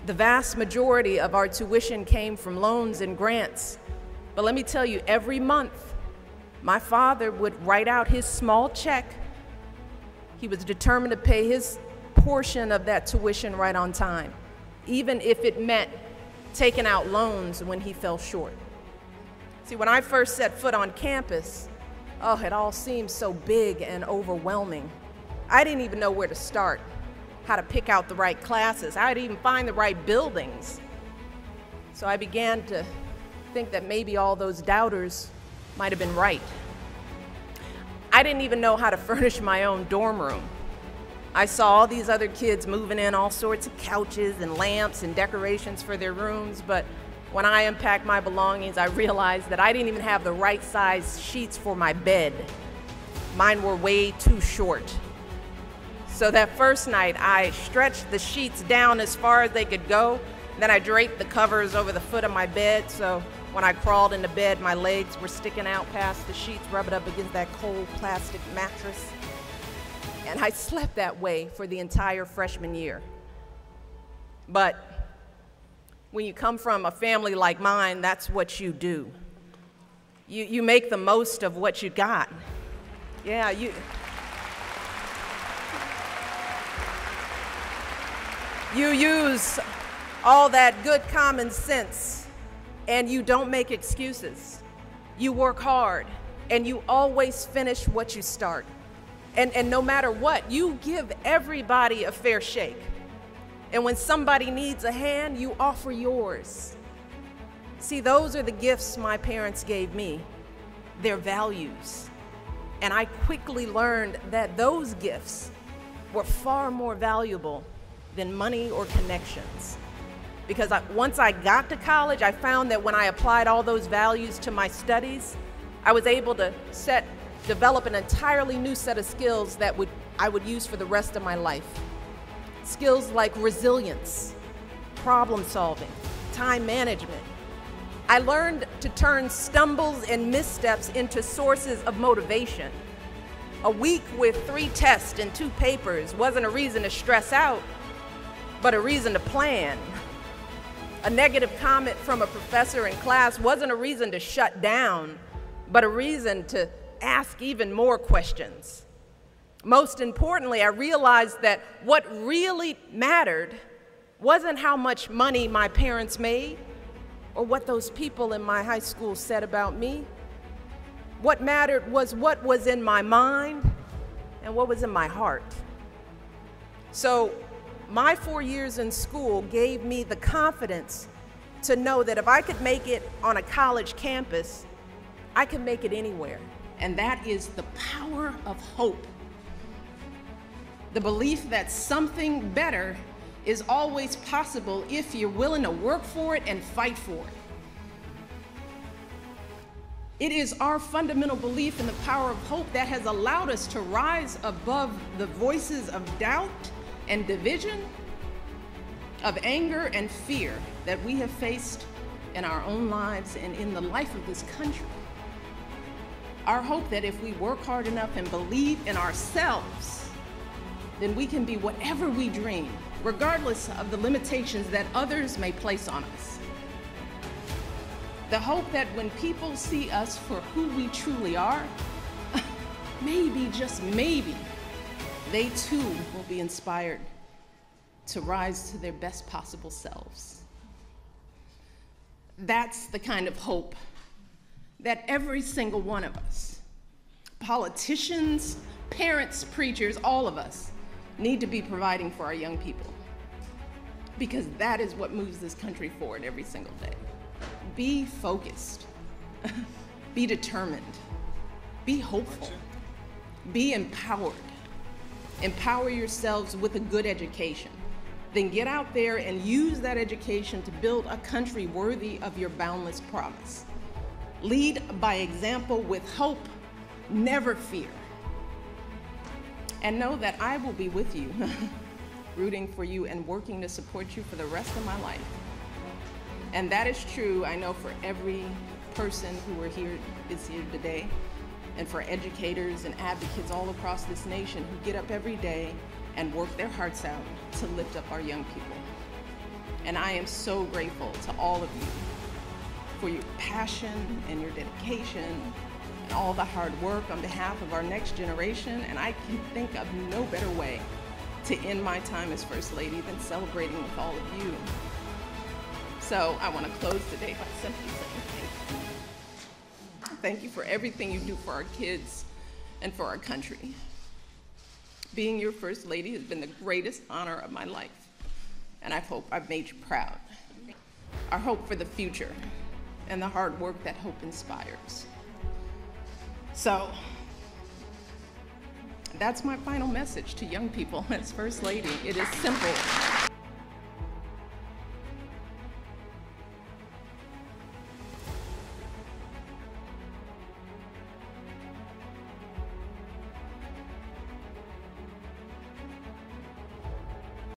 The vast majority of our tuition came from loans and grants. But let me tell you, every month, my father would write out his small check. He was determined to pay his portion of that tuition right on time, even if it meant taking out loans when he fell short. See, when I first set foot on campus, it all seemed so big and overwhelming. I didn't even know where to start, how to pick out the right classes, how to even find the right buildings. So I began to think that maybe all those doubters might have been right. I didn't even know how to furnish my own dorm room. I saw all these other kids moving in all sorts of couches and lamps and decorations for their rooms, but when I unpacked my belongings, I realized that I didn't even have the right size sheets for my bed. Mine were way too short. So that first night, I stretched the sheets down as far as they could go. Then I draped the covers over the foot of my bed, so when I crawled into bed, my legs were sticking out past the sheets, rubbing up against that cold plastic mattress. And I slept that way for the entire freshman year. But when you come from a family like mine, that's what you do. You make the most of what you got. Yeah, You use all that good common sense, and you don't make excuses. You work hard, and you always finish what you start. And no matter what, you give everybody a fair shake. And when somebody needs a hand, you offer yours. See, those are the gifts my parents gave me, their values. And I quickly learned that those gifts were far more valuable than money or connections. Because once I got to college, I found that when I applied all those values to my studies, I was able to develop an entirely new set of skills that I would use for the rest of my life. Skills like resilience, problem solving, time management. I learned to turn stumbles and missteps into sources of motivation. A week with 3 tests and 2 papers wasn't a reason to stress out, but a reason to plan. A negative comment from a professor in class wasn't a reason to shut down, but a reason to ask even more questions. Most importantly, I realized that what really mattered wasn't how much money my parents made or what those people in my high school said about me. What mattered was what was in my mind and what was in my heart. So my 4 years in school gave me the confidence to know that if I could make it on a college campus, I could make it anywhere. And that is the power of hope. The belief that something better is always possible if you're willing to work for it and fight for it. It is our fundamental belief in the power of hope that has allowed us to rise above the voices of doubt and division, of anger and fear that we have faced in our own lives and in the life of this country. Our hope that if we work hard enough and believe in ourselves, then we can be whatever we dream, regardless of the limitations that others may place on us. The hope that when people see us for who we truly are, maybe, just maybe, they too will be inspired to rise to their best possible selves. That's the kind of hope that every single one of us, politicians, parents, preachers, all of us, need to be providing for our young people. Because that is what moves this country forward every single day. Be focused, be determined, be hopeful, be empowered. Empower yourselves with a good education. Then get out there and use that education to build a country worthy of your boundless promise. Lead by example with hope, never fear. And know that I will be with you, rooting for you and working to support you for the rest of my life. And that is true, I know, for every person who is here today, and for educators and advocates all across this nation who get up every day and work their hearts out to lift up our young people. And I am so grateful to all of you for your passion and your dedication and all the hard work on behalf of our next generation. And I can think of no better way to end my time as First Lady than celebrating with all of you. So I want to close today by simply saying thank you. Thank you for everything you do for our kids and for our country. Being your First Lady has been the greatest honor of my life, and I hope I've made you proud. Our hope for the future and the hard work that hope inspires. So that's my final message to young people as First Lady. It is simple.